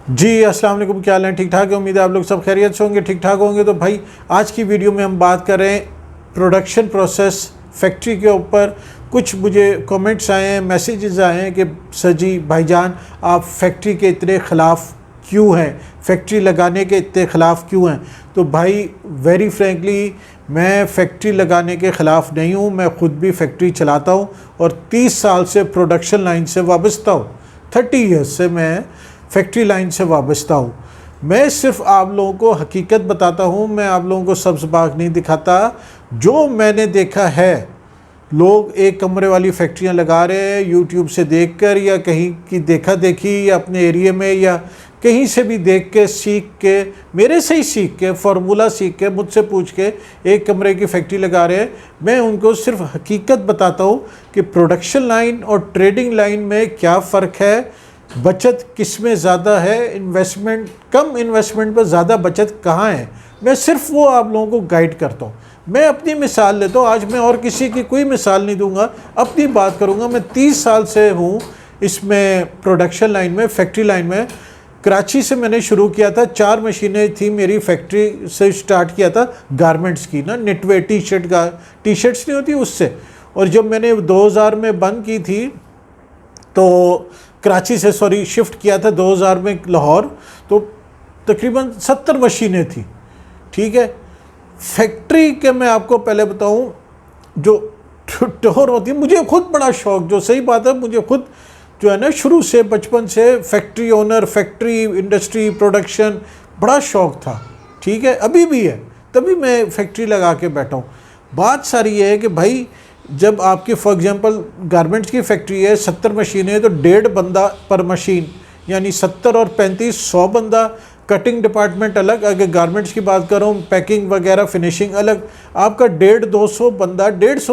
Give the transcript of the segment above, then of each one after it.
जी अस्सलाम वालेकुम, क्या हाल है? ठीक ठाक है, उम्मीद है आप लोग सब खैरियत से होंगे, ठीक ठाक होंगे। तो भाई आज की वीडियो में हम बात कर रहे हैं प्रोडक्शन प्रोसेस फैक्ट्री के ऊपर। कुछ मुझे कमेंट्स आए हैं, मैसेजेस आए हैं कि सर जी भाईजान आप फैक्ट्री के इतने ख़िलाफ़ क्यों हैं, फैक्ट्री लगाने के इतने ख़िलाफ़ क्यों हैं। तो भाई वेरी फ्रेंकली मैं फैक्ट्री लगाने के ख़िलाफ़ नहीं हूँ, मैं ख़ुद भी फैक्ट्री चलाता हूँ और 30 साल से प्रोडक्शन लाइन से वाबस्ता हूँ। 30 ईयर्स से मैं फैक्ट्री लाइन से वाबस्ता हूँ। मैं सिर्फ आप लोगों को हकीकत बताता हूँ, मैं आप लोगों को सब्ज़ बाग नहीं दिखाता। जो मैंने देखा है, लोग एक कमरे वाली फैक्ट्रियाँ लगा रहे हैं यूट्यूब से देखकर या कहीं की देखा देखी या अपने एरिया में या कहीं से भी देख के सीख के, मेरे से ही सीख के, फार्मूला सीख के, मुझसे पूछ के एक कमरे की फैक्ट्री लगा रहे हैं। मैं उनको सिर्फ हकीकत बताता हूँ कि प्रोडक्शन लाइन और ट्रेडिंग लाइन में क्या फ़र्क है, बचत किस में ज़्यादा है, इन्वेस्टमेंट कम इन्वेस्टमेंट पर ज़्यादा बचत कहाँ है। मैं सिर्फ वो आप लोगों को गाइड करता हूँ। मैं अपनी मिसाल लेता हूँ, आज मैं और किसी की कोई मिसाल नहीं दूंगा, अपनी बात करूँगा। मैं 30 साल से हूँ इसमें, प्रोडक्शन लाइन में, फैक्ट्री लाइन में। कराची से मैंने शुरू किया था, 4 मशीनें थी मेरी फैक्ट्री से स्टार्ट किया था गारमेंट्स की ना, नेटवेयर टी शर्ट्स नहीं होती उससे। और जब मैंने 2000 में बंद की थी तो कराची से शिफ्ट किया था 2000 में लाहौर, तो तकरीबन 70 मशीनें थी। ठीक है, फैक्ट्री के मैं आपको पहले बताऊं, जो टोर होती है, मुझे खुद बड़ा शौक, जो सही बात है, मुझे खुद जो है ना शुरू से बचपन से factory owner, factory industry production बड़ा शौक था। ठीक है, अभी भी है, तभी मैं फैक्ट्री लगा के बैठा हूँ। बात सारी ये है कि भाई जब आपकी फॉर एग्जांपल गारमेंट्स की फैक्ट्री है, 70 मशीनें हैं, तो 1.5 बंदा पर मशीन, यानी 70 और 35 100 बंदा। कटिंग डिपार्टमेंट अलग, अगर गारमेंट्स की बात करूँ, पैकिंग वगैरह फिनिशिंग अलग, आपका 150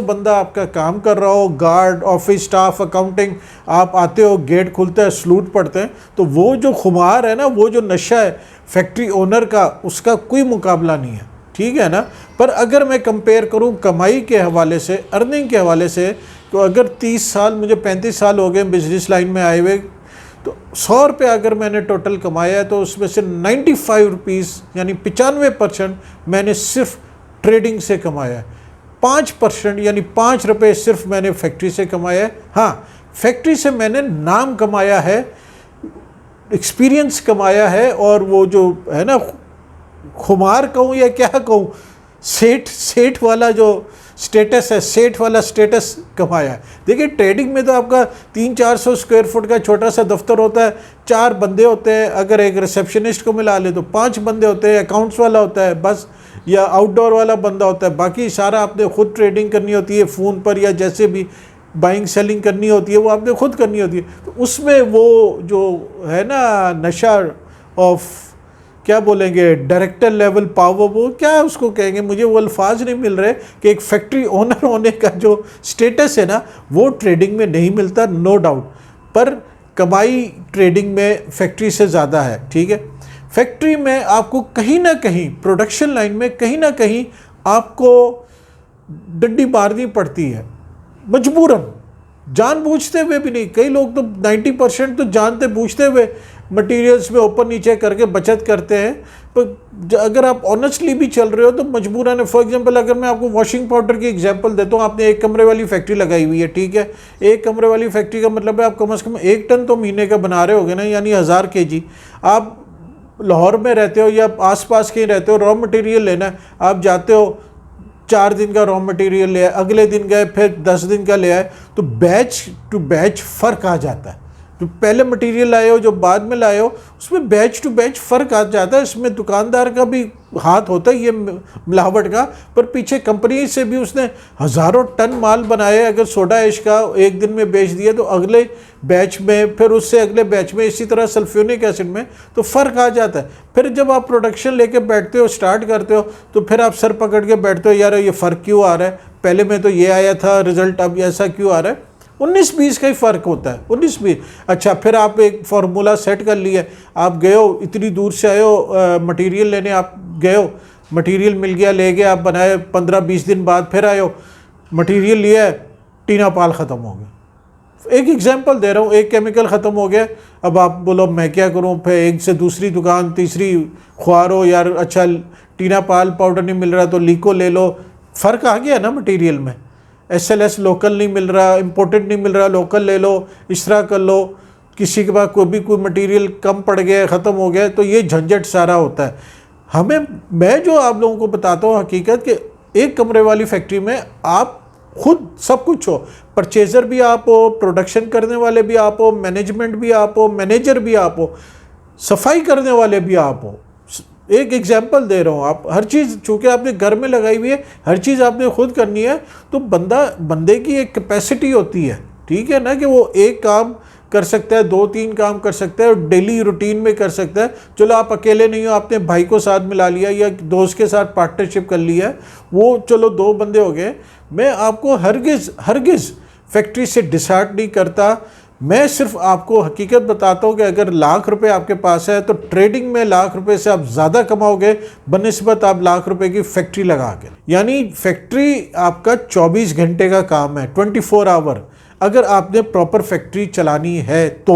बंदा आपका काम कर रहा हो। गार्ड, ऑफिस स्टाफ, अकाउंटिंग, आप आते हो, गेट खुलता है, सलूट पड़ते हैं। तो वो जो खुमार है ना, वो जो नशा है फैक्ट्री ओनर का, उसका कोई मुकाबला नहीं है। ठीक है ना। पर अगर मैं कंपेयर करूं कमाई के हवाले से, अर्निंग के हवाले से, तो अगर 30 साल, मुझे 35 साल हो गए बिजनेस लाइन में आए हुए, तो 100 रुपये अगर मैंने टोटल कमाया है, तो उसमें से 95 रुपीज़ यानी 95% मैंने सिर्फ ट्रेडिंग से कमाया है। 5% यानी 5 रुपये सिर्फ मैंने फैक्ट्री से कमाया है। हाँ, फैक्ट्री से मैंने नाम कमाया है, एक्सपीरियंस कमाया है, और वो जो है ना, खुमार कहूँ या क्या कहूँ, सेठ वाला जो स्टेटस है, सेठ वाला स्टेटस कमाया है। देखिए ट्रेडिंग में तो आपका 300-400 स्क्वायर फुट का छोटा सा दफ्तर होता है, 4 बंदे होते हैं, अगर एक रिसेप्शनिस्ट को मिला ले तो 5 बंदे होते हैं, अकाउंट्स वाला होता है बस, या आउटडोर वाला बंदा होता है, बाकी सारा आपने खुद ट्रेडिंग करनी होती है, फ़ोन पर या जैसे भी बाइंग सेलिंग करनी होती है, वो आपने खुद करनी होती है। तो उसमें वो जो है ना नशा ऑफ, क्या बोलेंगे, डायरेक्टर लेवल पावर, वो क्या उसको कहेंगे, मुझे वो अल्फाज नहीं मिल रहे, कि एक फैक्ट्री ओनर होने का जो स्टेटस है ना, वो ट्रेडिंग में नहीं मिलता, नो डाउट। पर कमाई ट्रेडिंग में फैक्ट्री से ज़्यादा है। ठीक है, फैक्ट्री में आपको कहीं ना कहीं, प्रोडक्शन लाइन में कहीं ना कहीं आपको डंडी मारनी पड़ती है, मजबूरन, जानबूझते हुए भी नहीं। कई लोग तो 90% तो जानते बूझते हुए मटेरियल्स में ऊपर नीचे करके बचत करते हैं। पर अगर आप ऑनेस्टली भी चल रहे हो तो मजबूरन है। फॉर एग्जांपल अगर मैं आपको वॉशिंग पाउडर की एग्जांपल देता हूँ, आपने एक कमरे वाली फैक्ट्री लगाई हुई है। ठीक है, एक कमरे वाली फैक्ट्री का मतलब है आप कम से कम 1 टन तो महीने का बना रहे होगे ना, यानी 1000 kg। आप लाहौर में रहते हो या आसपास कहीं रहते हो, रॉ मटेरियल लेना है, आप जाते हो, 4 दिन का रॉ मटेरियल ले आए, अगले दिन गए फिर 10 दिन का ले आए, तो बैच टू बैच फ़र्क आ जाता है। जो पहले मटेरियल लाए हो, जो बाद में लाए हो, उसमें बैच टू बैच फ़र्क आ जाता है। इसमें दुकानदार का भी हाथ होता है ये मिलावट का, पर पीछे कंपनी से भी उसने हज़ारों टन माल बनाए। अगर सोडा ऐश का एक दिन में बेच दिया तो अगले बैच में, फिर उससे अगले बैच में, इसी तरह सल्फ्यूरिक एसिड में, तो फ़र्क आ जाता है। फिर जब आप प्रोडक्शन लेके बैठते हो, स्टार्ट करते हो, तो फिर आप सर पकड़ के बैठते हो, यार ये फ़र्क क्यों आ रहा है, पहले में तो ये आया था रिज़ल्ट, अब ऐसा क्यों आ रहा है। 19-20 का ही फ़र्क होता है, 19-20। अच्छा, फिर आप एक फार्मूला सेट कर लिया, आप गए हो, इतनी दूर से आए हो मटेरियल लेने, आप गए हो, मटेरियल मिल गया, ले गए, आप बनाए, 15-20 दिन बाद फिर आए हो, मटेरियल लिया है, टीना पाल ख़त्म हो गया, एक एग्जांपल दे रहा हूँ, एक केमिकल ख़त्म हो गया, अब आप बोलो मैं क्या करूँ, फिर एक से दूसरी दुकान, तीसरी ख्वारो, यार अच्छा टीना पाल पाउडर नहीं मिल रहा तो लीको ले लो। फ़र्क आ गया ना मटेरियल में, SLS लोकल नहीं मिल रहा, इम्पोर्टेड नहीं मिल रहा, लोकल ले लो, इस तरह कर लो। किसी के पास कोई मटेरियल कम पड़ गया, ख़त्म हो गया, तो ये झंझट सारा होता है। हमें, मैं जो आप लोगों को बताता हूँ हकीकत कि एक कमरे वाली फैक्ट्री में आप खुद सब कुछ हो, परचेज़र भी आप हो, प्रोडक्शन करने वाले भी आप हो, मैनेजमेंट भी आप हो, मैनेजर भी आप हो, सफाई करने वाले भी आप हो। एक एग्जांपल दे रहा हूँ, आप हर चीज़ चूँकि आपने घर में लगाई हुई है, हर चीज़ आपने खुद करनी है, तो बंदे की एक कैपेसिटी होती है, ठीक है ना, कि वो एक काम कर सकता है, 2-3 काम कर सकता है और डेली रूटीन में कर सकता है। चलो आप अकेले नहीं हो, आपने भाई को साथ मिला लिया या दोस्त के साथ पार्टनरशिप कर लिया, वो चलो 2 बंदे हो गए। मैं आपको हरगिज़ फैक्ट्री से डिसहार्ट नहीं करता, मैं सिर्फ आपको हकीकत बताता हूँ कि अगर लाख रुपए आपके पास है तो ट्रेडिंग में लाख रुपए से आप ज़्यादा कमाओगे बनिस्बत आप लाख रुपए की फैक्ट्री लगा के। यानी फैक्ट्री आपका 24 घंटे का काम है, 24 आवर, अगर आपने प्रॉपर फैक्ट्री चलानी है तो।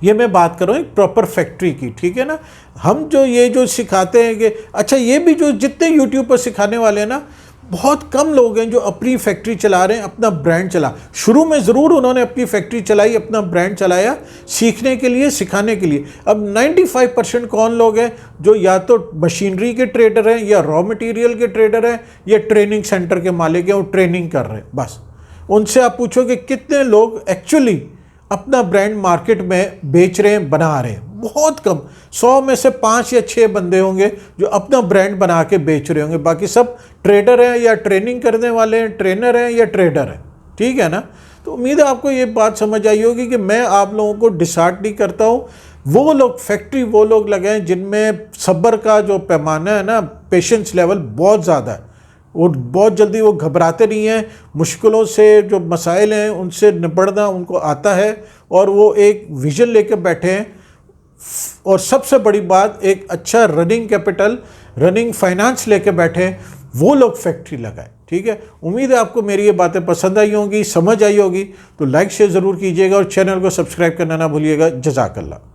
ये मैं बात कर रहा हूँ एक प्रॉपर फैक्ट्री की, ठीक है ना। हम जो सिखाते हैं कि अच्छा, ये भी जो जितने यूट्यूब पर सिखाने वाले हैं ना, बहुत कम लोग हैं जो अपनी फैक्ट्री चला रहे हैं, अपना ब्रांड चला। शुरू में ज़रूर उन्होंने अपनी फैक्ट्री चलाई, अपना ब्रांड चलाया सीखने के लिए, सिखाने के लिए। अब 95% कौन लोग हैं जो या तो मशीनरी के ट्रेडर हैं, या रॉ मटेरियल के ट्रेडर हैं, या ट्रेनिंग सेंटर के मालिक हैं, वो ट्रेनिंग कर रहे हैं। बस उनसे आप पूछो कि कितने लोग एक्चुअली अपना ब्रांड मार्केट में बेच रहे हैं, बना रहे हैं। बहुत कम, 100 में से 5 या 6 बंदे होंगे जो अपना ब्रांड बना के बेच रहे होंगे, बाकी सब ट्रेडर हैं या ट्रेनिंग करने वाले हैं, ट्रेनर हैं या ट्रेडर हैं, ठीक है ना। तो उम्मीद है आपको ये बात समझ आई होगी कि मैं आप लोगों को डिसहार्ट नहीं करता हूँ। वो लोग फैक्ट्री वो लोग लगाएं जिनमें सब्र का जो पैमाना है ना, पेशेंस लेवल बहुत ज़्यादा है, वो बहुत जल्दी वो घबराते नहीं हैं, मुश्किलों से जो मसाइल हैं उनसे निपटना उनको आता है, और वो एक विजन लेकर बैठे हैं। और सबसे बड़ी बात, एक अच्छा रनिंग कैपिटल, रनिंग फाइनेंस लेके बैठे, वो लोग फैक्ट्री लगाए, ठीक है। उम्मीद है आपको मेरी ये बातें पसंद आई होंगी, समझ आई होगी। तो लाइक शेयर ज़रूर कीजिएगा और चैनल को सब्सक्राइब करना ना भूलिएगा। जज़ाकल्लाह।